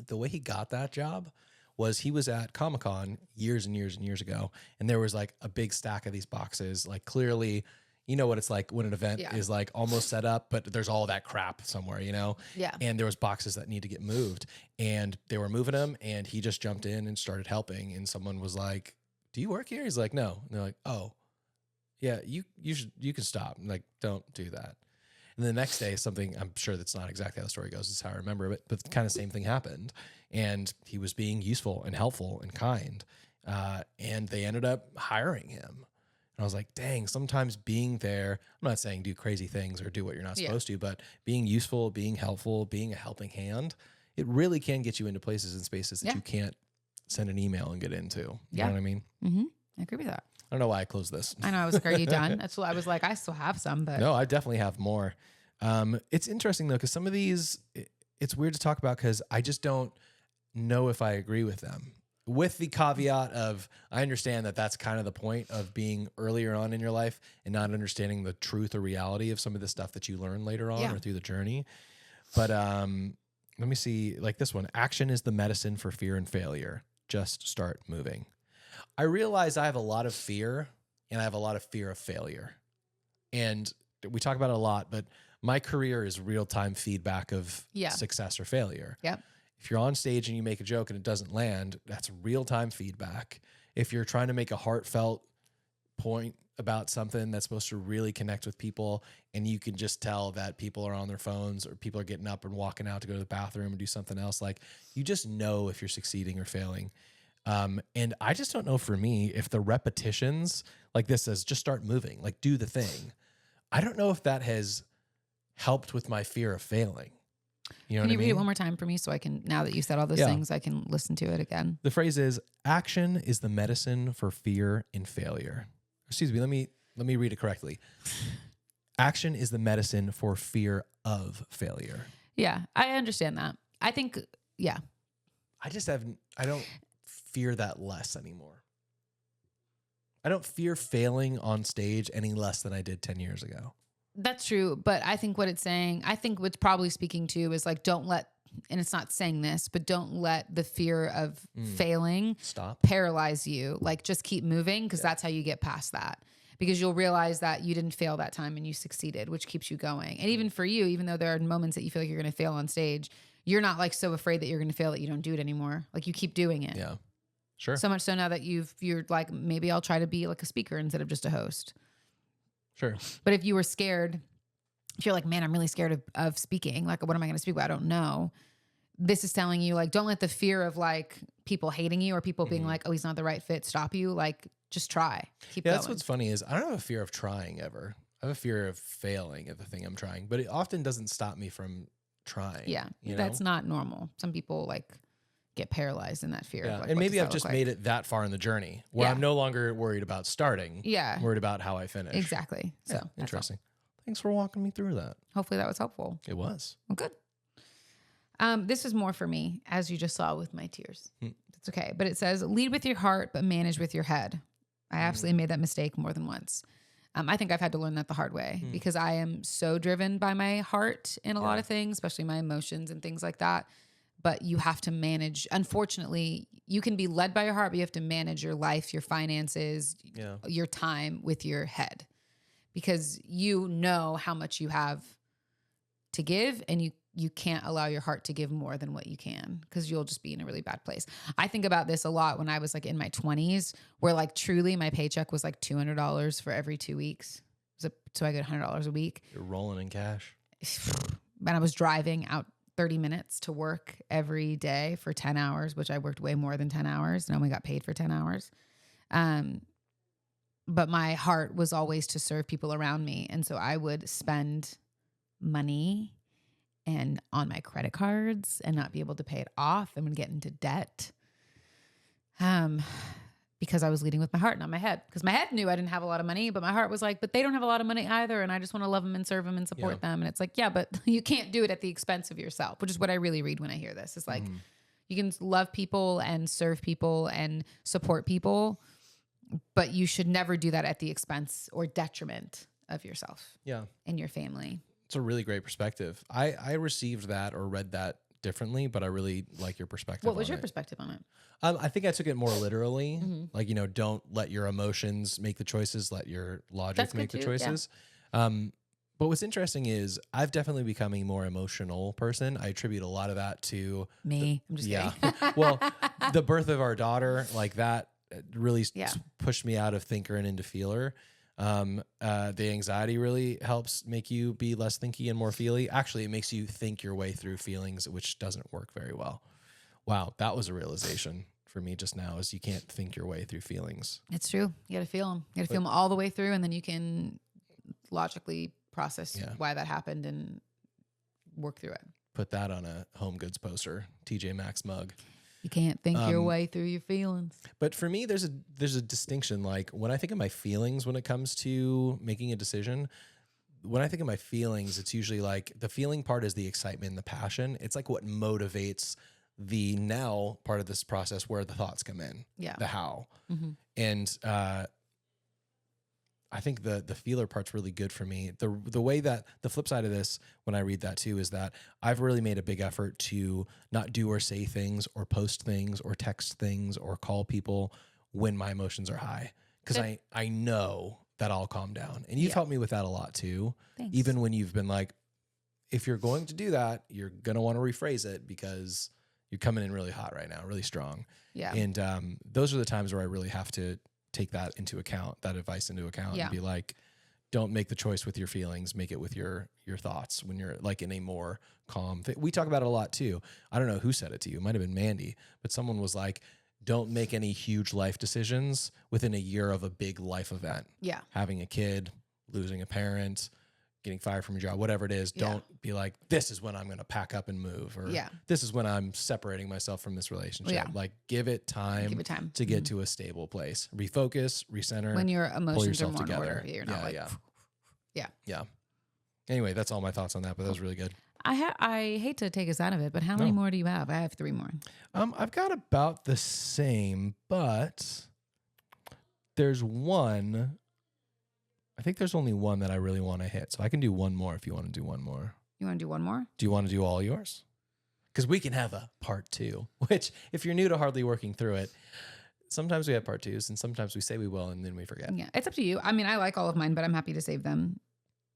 the way he got that job was he was at Comic-Con years and years and years ago, and there was like a big stack of these boxes. Like clearly, you know what it's like when an event is like almost set up, but there's all that crap somewhere, Yeah. And there was boxes that need to get moved, and they were moving them, and he just jumped in and started helping. And someone was like, "Do you work here?" He's like, "No." And they're like, "Oh, yeah, you can stop." I'm like, "Don't do that." And the next day, something, I'm sure that's not exactly how the story goes, it's how I remember it, but the kind of same thing happened. And he was being useful and helpful and kind. And they ended up hiring him. And I was like, dang, sometimes being there, I'm not saying do crazy things or do what you're not supposed to, but being useful, being helpful, being a helping hand, it really can get you into places and spaces that you can't send an email and get into. You know what I mean? Mm-hmm. I agree with that. I don't know why I closed this. I know. I was like, are you done? That's what I was like. I still have some, but no, I definitely have more. It's interesting though, because some of these, it's weird to talk about because I just don't know if I agree with them. With the caveat of, I understand that that's kind of the point of being earlier on in your life and not understanding the truth or reality of some of the stuff that you learn later on or through the journey. But let me see, like this one, action is the medicine for fear and failure. Just start moving. I realize I have a lot of fear, and I have a lot of fear of failure. And we talk about it a lot, but my career is real-time feedback of success or failure. Yep. If you're on stage and you make a joke and it doesn't land, that's real-time feedback. If you're trying to make a heartfelt point about something that's supposed to really connect with people, and you can just tell that people are on their phones or people are getting up and walking out to go to the bathroom and do something else, like you just know if you're succeeding or failing. And I just don't know for me if the repetitions like this says, just start moving, like do the thing. I don't know if that has helped with my fear of failing. You know Can you what I read mean? it one more time for me so I can, now that you said all those things, I can listen to it again? The phrase is, action is the medicine for fear and failure. Excuse me, let me read it correctly. Action is the medicine for fear of failure. Yeah, I understand that. I think, I don't fear that less anymore. I don't fear failing on stage any less than I did 10 years ago. That's true. But I think what it's saying, I think what's probably speaking to is like, don't let, and it's not saying this, but don't let the fear of failing paralyze you. Like just keep moving, because that's how you get past that. Because you'll realize that you didn't fail that time and you succeeded, which keeps you going. And even for you, even though there are moments that you feel like you're going to fail on stage, you're not like so afraid that you're going to fail that you don't do it anymore. Like you keep doing it. Yeah. Sure. So much so now that you're like, maybe I'll try to be like a speaker instead of just a host. Sure. But if you were scared, if you're like, man, I'm really scared of speaking, like, what am I going to speak about? I don't know. This is telling you, like, don't let the fear of like people hating you or people being like, oh, he's not the right fit, stop you. Like, just try. Keep going. That's what's funny is I don't have a fear of trying ever. I have a fear of failing at the thing I'm trying, but it often doesn't stop me from trying. Yeah. That's not normal. Some people like get paralyzed in that fear. Yeah. Of, like, and maybe I've just made it that far in the journey where I'm no longer worried about starting. Yeah. I'm worried about how I finish. Exactly. So interesting. Thanks for walking me through that. Hopefully that was helpful. It was. Well, good. This is more for me, as you just saw with my tears. It's okay. But it says, lead with your heart, but manage with your head. I absolutely made that mistake more than once. I think I've had to learn that the hard way because I am so driven by my heart in a lot of things, especially my emotions and things like that. But you have to manage. Unfortunately, you can be led by your heart, but you have to manage your life, your finances, your time with your head, because you know how much you have to give, and you can't allow your heart to give more than what you can, because you'll just be in a really bad place. I think about this a lot when I was like in my 20s, where like truly my paycheck was like $200 for every 2 weeks. So I get $100 a week. You're rolling in cash. And I was driving out 30 minutes to work every day for 10 hours, which I worked way more than 10 hours and only got paid for 10 hours. But my heart was always to serve people around me. And so I would spend money and on my credit cards and not be able to pay it off and would get into debt. Because I was leading with my heart, not my head. Because my head knew I didn't have a lot of money, but my heart was like, but they don't have a lot of money either. And I just want to love them and serve them and support them. And it's like, yeah, but you can't do it at the expense of yourself, which is what I really read when I hear this. It's like, you can love people and serve people and support people, but you should never do that at the expense or detriment of yourself. And your family. It's a really great perspective. I received that or read that differently, but I really like your perspective. What was your perspective on it? I think I took it more literally. Like, don't let your emotions make the choices, let your logic make the choices. Yeah. But what's interesting is I've definitely become a more emotional person. I attribute a lot of that to me. I'm just kidding. Well, the birth of our daughter, like that really pushed me out of thinker and into feeler. The anxiety really helps make you be less thinky and more feely. Actually, it makes you think your way through feelings, which doesn't work very well. Wow, that was a realization for me just now, is you can't think your way through feelings. It's true. You got to feel them. You got to feel them all the way through, and then you can logically process why that happened and work through it. Put that on a Home Goods poster, TJ Maxx mug. You can't think your way through your feelings. But for me, there's a distinction. Like when I think of my feelings when it comes to making a decision, when I think of my feelings, it's usually like the feeling part is the excitement and the passion. It's like what motivates the now part of this process where the thoughts come in, the how. And I think the feeler part's really good for me. The way that the flip side of this, when I read that too, is that I've really made a big effort to not do or say things or post things or text things or call people when my emotions are high. Because I know that I'll calm down. And you've helped me with that a lot too. Thanks. Even when you've been like, if you're going to do that, you're going to want to rephrase it because you're coming in really hot right now, really strong. Yeah. And those are the times where I really have to take that into account, that advice into account, and be like, don't make the choice with your feelings, make it with your thoughts when you're like in a more calm we talk about it a lot too. I don't know who said it to you. It might've been Mandy, but someone was like, don't make any huge life decisions within a year of a big life event. Yeah. Having a kid, losing a parent, getting fired from your job, whatever it is, don't be like, this is when I'm going to pack up and move, or this is when I'm separating myself from this relationship. Like give it time to get to a stable place. Refocus, recenter. When your emotions are more in order, you're not yeah. Anyway, that's all my thoughts on that, but that was really good. I hate to take us out of it, but how many more do you have? I have 3 more. I've got about the same, but there's one. I think there's only one that I really want to hit. So I can do one more if you want to do one more. You want to do one more? Do you want to do all yours? Because we can have a part 2, which if you're new to Hardly Working Through It, sometimes we have part 2s and sometimes we say we will and then we forget. Yeah, it's up to you. I mean, I like all of mine, but I'm happy to save them.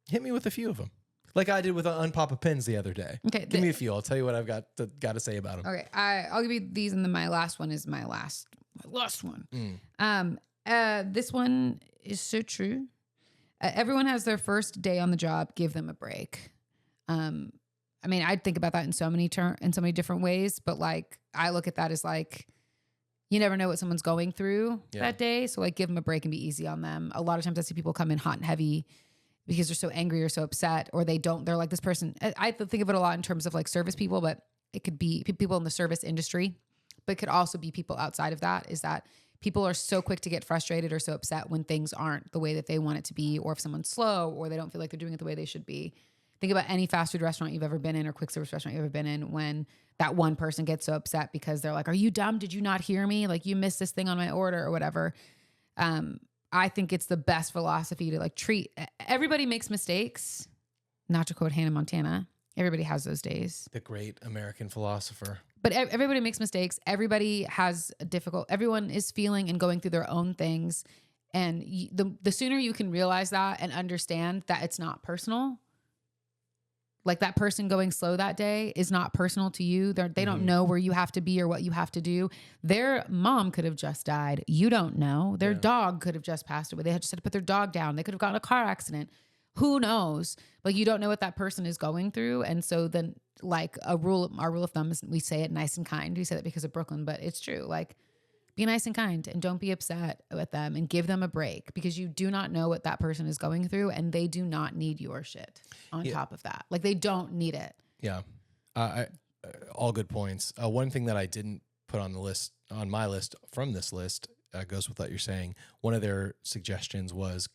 Hit me with a few of them. Like I did with Unpapa Pins the other day. Okay. Give me a few. I'll tell you what I've got to say about them. Okay. I'll give you these, and then my last one is my last one. This one is so true. Everyone has their first day on the job. Give them a break. I mean, I think about that in so many different ways, but like I look at that as like, you never know what someone's going through that day. So like give them a break and be easy on them. A lot of times I see people come in hot and heavy because they're so angry or so upset, or they're like this person. I think of it a lot in terms of like service people, but it could be people in the service industry, but it could also be people outside of that, is that people are so quick to get frustrated or so upset when things aren't the way that they want it to be, or if someone's slow or they don't feel like they're doing it the way they should be. Think about any fast food restaurant you've ever been in or quick service restaurant you've ever been in, when that one person gets so upset because they're like, are you dumb? Did you not hear me? Like you missed this thing on my order or whatever. I think it's the best philosophy to like treat everybody makes mistakes. Not to quote Hannah Montana. Everybody has those days. The great American philosopher. But everybody makes mistakes. Everybody has everyone is feeling and going through their own things. And the sooner you can realize that and understand that it's not personal, Like that person going slow that day is not personal to you. They don't know where you have to be or what you have to do. Their mom could have just died. You don't know. Their dog could have just passed away. They had just had to put their dog down. They could have gotten a car accident. Who knows? Like you don't know what that person is going through. And so then like our rule of thumb is we say it nice and kind. We say that because of Brooklyn, but it's true. Like be nice and kind and don't be upset with them and give them a break because you do not know what that person is going through and they do not need your shit on top of that. Like they don't need it. Yeah. All good points. One thing that I didn't put on my list from this list goes with what you're saying. One of their suggestions was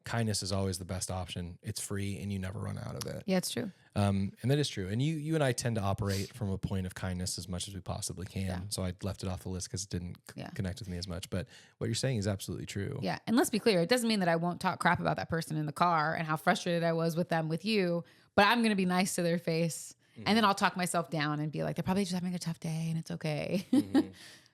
kindness is always the best option. It's free and you never run out of it. Yeah, it's true. And that is true. And you and I tend to operate from a point of kindness as much as we possibly can. Yeah. So I left it off the list because it didn't connect with me as much. But what you're saying is absolutely true. Yeah. And let's be clear. It doesn't mean that I won't talk crap about that person in the car and how frustrated I was with them with you, but I'm going to be nice to their face. And then I'll talk myself down and be like, they're probably just having a tough day and it's okay.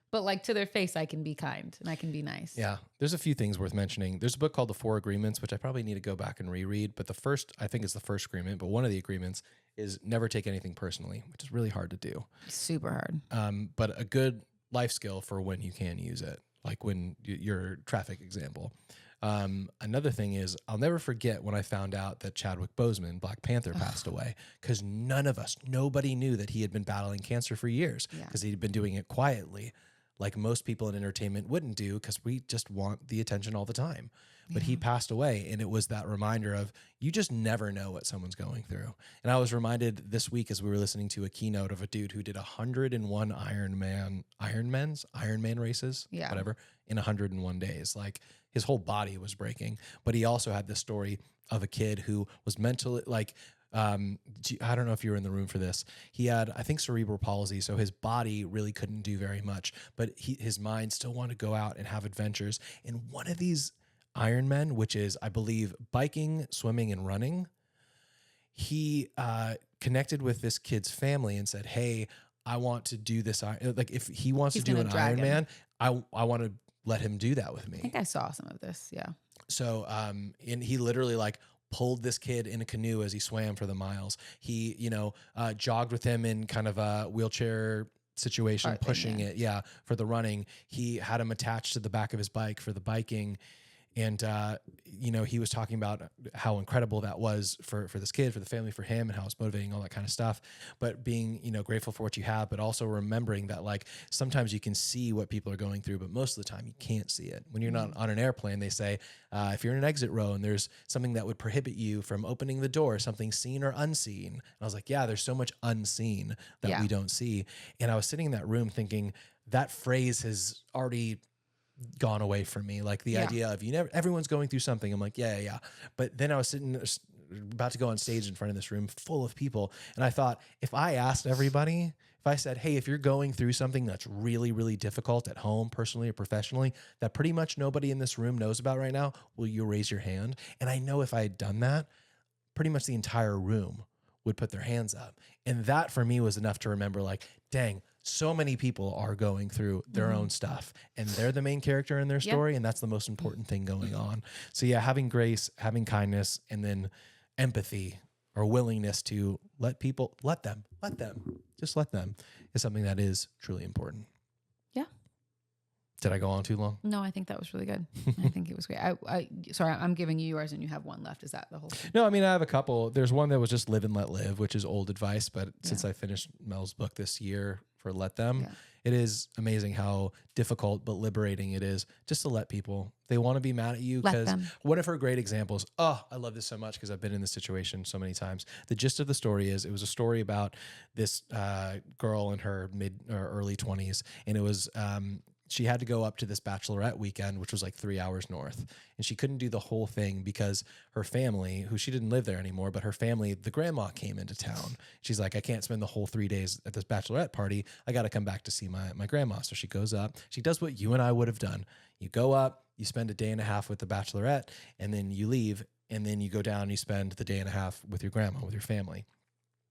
But like to their face, I can be kind and I can be nice. Yeah. There's a few things worth mentioning. There's a book called The Four Agreements, which I probably need to go back and reread. But I think it's the first agreement, but one of the agreements is never take anything personally, which is really hard to do. Super hard. But a good life skill for when you can use it, like when your traffic example. Another thing is I'll never forget when I found out that Chadwick Boseman, Black Panther, passed away because nobody knew that he had been battling cancer for years because he'd been doing it quietly. Like most people in entertainment wouldn't do because we just want the attention all the time. But he passed away, and it was that reminder of you just never know what someone's going through. And I was reminded this week as we were listening to a keynote of a dude who did 101 Ironman races, whatever, in 101 days. Like his whole body was breaking. But he also had this story of a kid who was mentally like, I don't know if you were in the room for this. He had, I think, cerebral palsy, so his body really couldn't do very much, but his mind still wanted to go out and have adventures. And one of these Ironmen, which is, I believe, biking, swimming, and running, he connected with this kid's family and said, "Hey, I want to do this. Like, if he wants to do an Ironman, I want to let him do that with me." I think I saw some of this. Yeah. So, and he literally like pulled this kid in a canoe as he swam for the miles. He, jogged with him in kind of a wheelchair situation, pushing it. Yeah. For the running, he had him attached to the back of his bike for the biking. And, he was talking about how incredible that was for this kid, for the family, for him, and how it's motivating, all that kind of stuff. But being, grateful for what you have, but also remembering that like sometimes you can see what people are going through, but most of the time you can't see it. When you're not on an airplane, they say, if you're in an exit row and there's something that would prohibit you from opening the door, something seen or unseen. And I was like, yeah, there's so much unseen that we don't see. And I was sitting in that room thinking that phrase has already gone away from me. Like the idea of everyone's going through something. I'm like, yeah. But then I was sitting about to go on stage in front of this room full of people. And I thought, if I asked everybody, if I said, hey, if you're going through something that's really, really difficult at home, personally or professionally, that pretty much nobody in this room knows about right now, will you raise your hand? And I know if I had done that, pretty much the entire room would put their hands up. And that for me was enough to remember like, dang, so many people are going through their own stuff and they're the main character in their story. And that's the most important thing going on. So yeah, having grace, having kindness, and then empathy or willingness to let them is something that is truly important. Yeah. Did I go on too long? No, I think that was really good. I think it was great. Sorry, I'm giving you yours and you have one left. Is that the whole thing? No, I mean, I have a couple. There's one that was just live and let live, which is old advice. But since I finished Mel's book this year for Let Them, it is amazing how difficult but liberating it is just to let people. They want to be mad at you because one of her great examples, I love this so much because I've been in this situation so many times. The gist of the story is it was a story about this girl in her mid or early 20s. And it was she had to go up to this bachelorette weekend, which was like 3 hours north. And she couldn't do the whole thing because her family, who she didn't live there anymore, but her family, the grandma came into town. She's like, I can't spend the whole 3 days at this bachelorette party. I got to come back to see my grandma. So she goes up. She does what you and I would have done. You go up, you spend a day and a half with the bachelorette, and then you leave. And then you go down and you spend the day and a half with your grandma, with your family.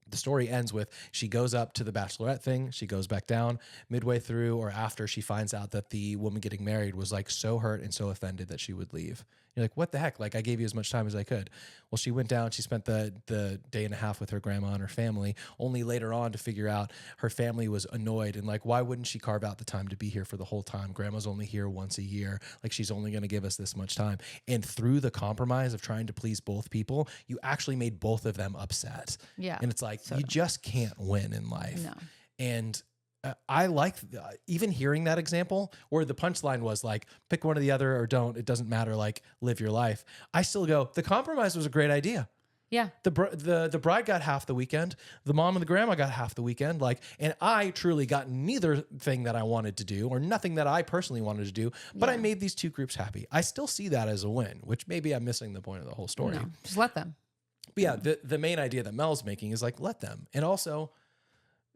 the story ends with she goes up to the bachelorette thing. She goes back down midway through or after she finds out that the woman getting married was like so hurt and so offended that she would leave. You're like, what the heck? Like, I gave you as much time as I could. Well, she went down. She spent the day and a half with her grandma and her family, only later on to figure out her family was annoyed and like, why wouldn't she carve out the time to be here for the whole time? Grandma's only here once a year. Like, she's only going to give us this much time. And through the compromise of trying to please both people, you actually made both of them upset. Yeah. And it's like, you just can't win in life. No. And I like even hearing that example where the punchline was like, pick one or the other or don't. It doesn't matter. Like, live your life. I still go, the compromise was a great idea. Yeah. The bride got half the weekend. The mom and the grandma got half the weekend. Like, and I truly got neither thing that I wanted to do or nothing that I personally wanted to do, but I made these two groups happy. I still see that as a win, which maybe I'm missing the point of the whole story. No, just let them. But yeah, the main idea that Mel's making is like, let them. And also,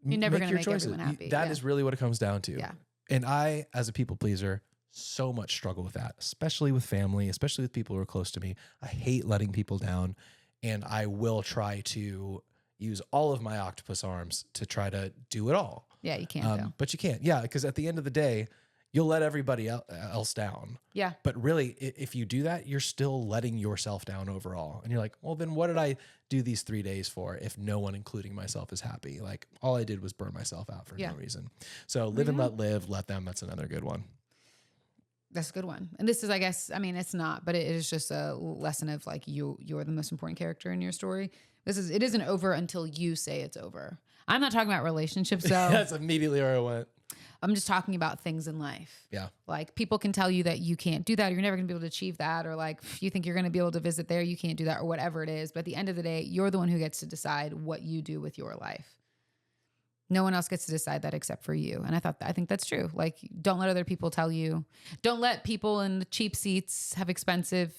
you're never going to make choices. everyone happy. That is really what it comes down to. Yeah. And I, as a people pleaser, so much struggle with that, especially with family, especially with people who are close to me. I hate letting people down, and I will try to use all of my octopus arms to try to do it all. Yeah, you can't. But you can't. Yeah, because at the end of the day, you'll let everybody else down. Yeah. But really, if you do that, you're still letting yourself down overall. And you're like, well, then what did I do these 3 days for if no one, including myself, is happy? Like, all I did was burn myself out for no reason. So live and let live, let them. That's another good one. That's a good one. And this is, I guess, I mean, it's not, but it is just a lesson of like, you're the most important character in your story. It isn't over until you say it's over. I'm not talking about relationships, though. That's immediately where I went. I'm just talking about things in life. Yeah. Like, people can tell you that you can't do that, or you're never going to be able to achieve that, or like, you think you're going to be able to visit there, you can't do that, or whatever it is. But at the end of the day, you're the one who gets to decide what you do with your life. No one else gets to decide that except for you. And I think that's true. Like, don't let other people tell you. Don't let people in the cheap seats have expensive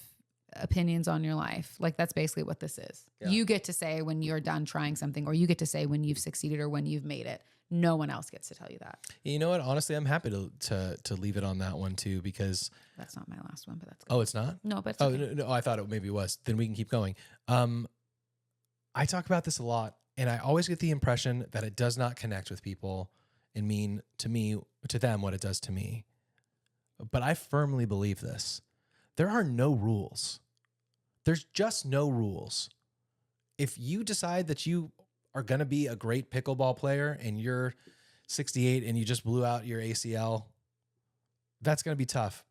opinions on your life. Like, that's basically what this is. Yeah. You get to say when you're done trying something, or you get to say when you've succeeded or when you've made it. No one else gets to tell you that. You know what? Honestly, I'm happy to leave it on that one too, because that's not my last one, but that's good. Oh, it's not? No, but it's okay. No, I thought it maybe was. Then we can keep going. I talk about this a lot, and I always get the impression that it does not connect with people and mean to them what it does to me. But I firmly believe this. There are no rules. There's just no rules. If you decide that you are going to be a great pickleball player and you're 68 and you just blew out your ACL, that's going to be tough.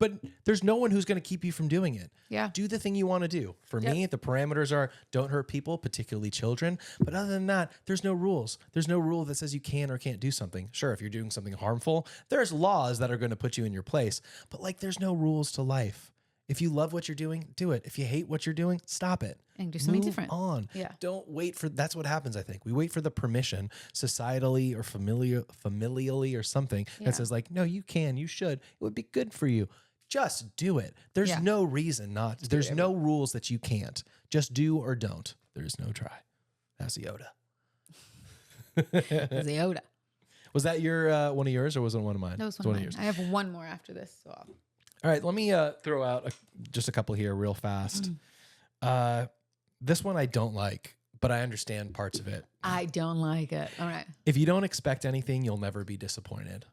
But there's no one who's going to keep you from doing it. Yeah. Do the thing you want to do. For me, the parameters are don't hurt people, particularly children. But other than that, there's no rules. There's no rule that says you can or can't do something. Sure, if you're doing something harmful, there's laws that are going to put you in your place. But like, there's no rules to life. If you love what you're doing, do it. If you hate what you're doing, stop it. And do something Move different. on. Yeah. Don't wait for, that's what happens, I think. We wait for the permission, societally or familially or something that says like, no, you can, you should. It would be good for you. Just do it. There's no reason not. There's no rules that you can't. Just do or don't. There's no try. That's Yoda. That's Yoda. Was that your one of yours, or was it one of mine? That was one of yours. I have one more after this. So all right, let me throw out just a couple here real fast. This one I don't like, but I understand parts of it. I don't like it. All right. If you don't expect anything, you'll never be disappointed.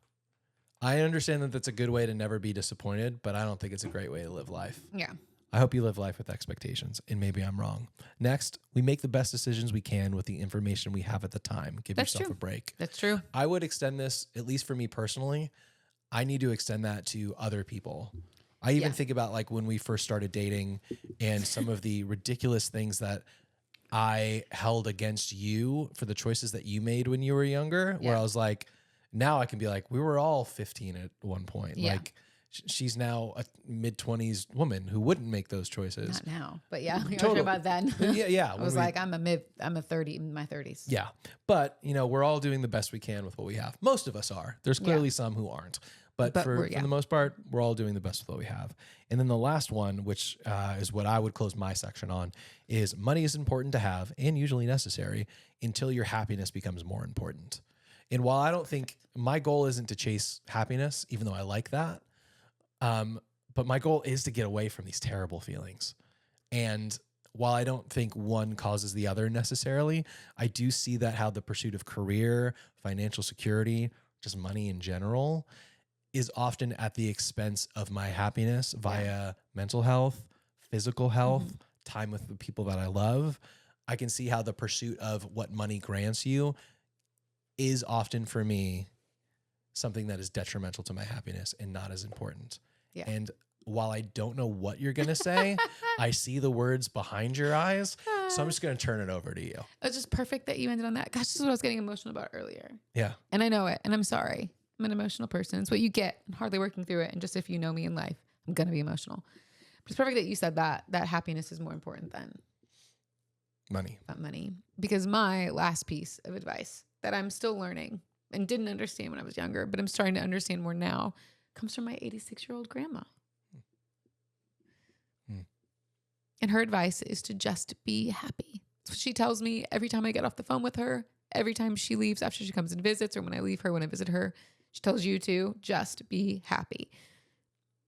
I understand that that's a good way to never be disappointed, but I don't think it's a great way to live life. Yeah. I hope you live life with expectations, and maybe I'm wrong. Next, we make the best decisions we can with the information we have at the time. Give yourself a break. That's true. I would extend this, at least for me personally, I need to extend that to other people. I even think about like when we first started dating and some of the ridiculous things that I held against you for the choices that you made when you were younger, where I was like, now I can be like, we were all 15 at one point. Yeah. Like she's now a mid-20s woman who wouldn't make those choices. Not now, but yeah, you're totally. about then. Yeah. I was like, I'm a 30 in my 30s. Yeah. But you know, we're all doing the best we can with what we have. Most of us are. There's clearly some who aren't. But for the most part, we're all doing the best with what we have. And then the last one, which is what I would close my section on, is money is important to have and usually necessary until your happiness becomes more important. And while I don't think my goal isn't to chase happiness, even though I like that, but my goal is to get away from these terrible feelings. And while I don't think one causes the other necessarily, I do see that how the pursuit of career, financial security, just money in general is often at the expense of my happiness via mental health, physical health, time with the people that I love. I can see how the pursuit of what money grants you is often for me something that is detrimental to my happiness and not as important. Yeah. And while I don't know what you're going to say, I see the words behind your eyes. So I'm just going to turn it over to you. It's just perfect that you ended on that. Gosh, this is what I was getting emotional about earlier. Yeah. And I know it. And I'm sorry. I'm an emotional person. It's what you get. I'm hardly working through it. And just if you know me in life, I'm going to be emotional. But it's perfect that you said that happiness is more important than money. Because my last piece of advice that I'm still learning and didn't understand when I was younger, but I'm starting to understand more now, comes from my 86-year-old grandma. And her advice is to just be happy. That's what she tells me every time I get off the phone with her, every time she leaves after she comes and visits, or when I leave her, when I visit her, she tells you to just be happy.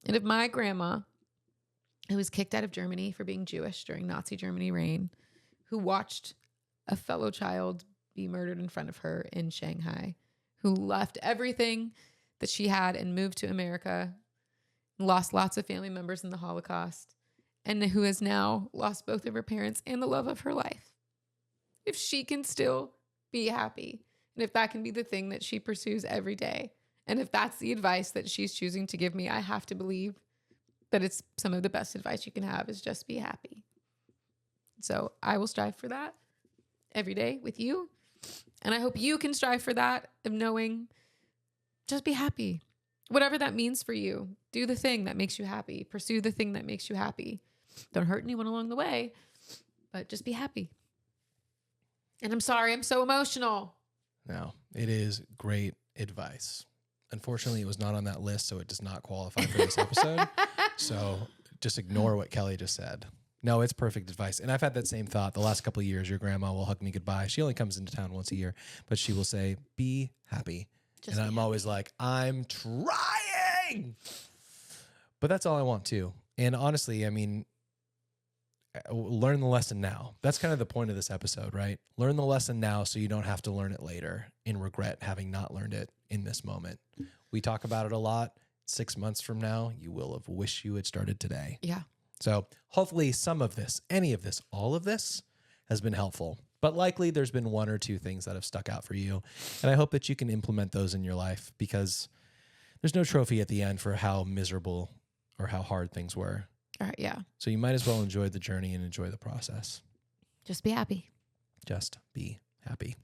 And if my grandma, who was kicked out of Germany for being Jewish during Nazi Germany reign, who watched a fellow child be murdered in front of her in Shanghai, who left everything that she had and moved to America, lost lots of family members in the Holocaust, and who has now lost both of her parents and the love of her life. If she can still be happy, and if that can be the thing that she pursues every day, and if that's the advice that she's choosing to give me, I have to believe that it's some of the best advice you can have is just be happy. So I will strive for that every day with you. And I hope you can strive for that of knowing, just be happy. Whatever that means for you, do the thing that makes you happy. Pursue the thing that makes you happy. Don't hurt anyone along the way, but just be happy. And I'm sorry, I'm so emotional. No, it is great advice. Unfortunately, it was not on that list, so it does not qualify for this episode. So just ignore what Kellie just said. No, it's perfect advice. And I've had that same thought the last couple of years. Your grandma will hug me goodbye. She only comes into town once a year, but she will say, be happy. And I'm always like, I'm trying. But that's all I want to. And honestly, I mean, learn the lesson now. That's kind of the point of this episode, right? Learn the lesson now so you don't have to learn it later and regret having not learned it in this moment. We talk about it a lot. 6 months from now, you will have wished you had started today. Yeah. So hopefully some of this, any of this, all of this has been helpful. But likely there's been one or two things that have stuck out for you. And I hope that you can implement those in your life because there's no trophy at the end for how miserable or how hard things were. All right. Yeah. So you might as well enjoy the journey and enjoy the process. Just be happy. Just be happy.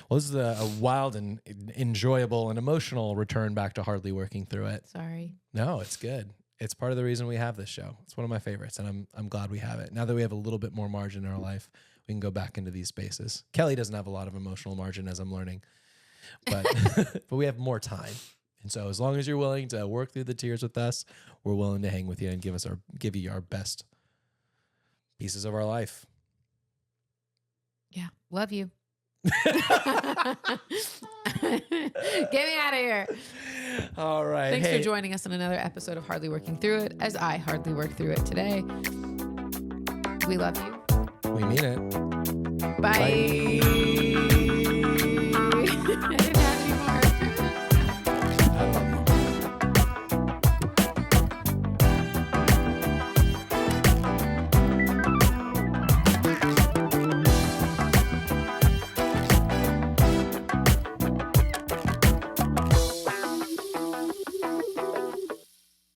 Well, this is a wild and enjoyable and emotional return back to hardly working through it. Sorry. No, it's good. It's part of the reason we have this show. It's one of my favorites, and I'm glad we have it. Now that we have a little bit more margin in our life, we can go back into these spaces. Kellie doesn't have a lot of emotional margin, as I'm learning, but but we have more time. And so as long as you're willing to work through the tears with us, we're willing to hang with you and give you our best pieces of our life. Yeah. Love you. Get me out of here. All right. Thanks for joining us on another episode of Hardly Working Through It, as I hardly work through it today. We love you. We mean it. Bye.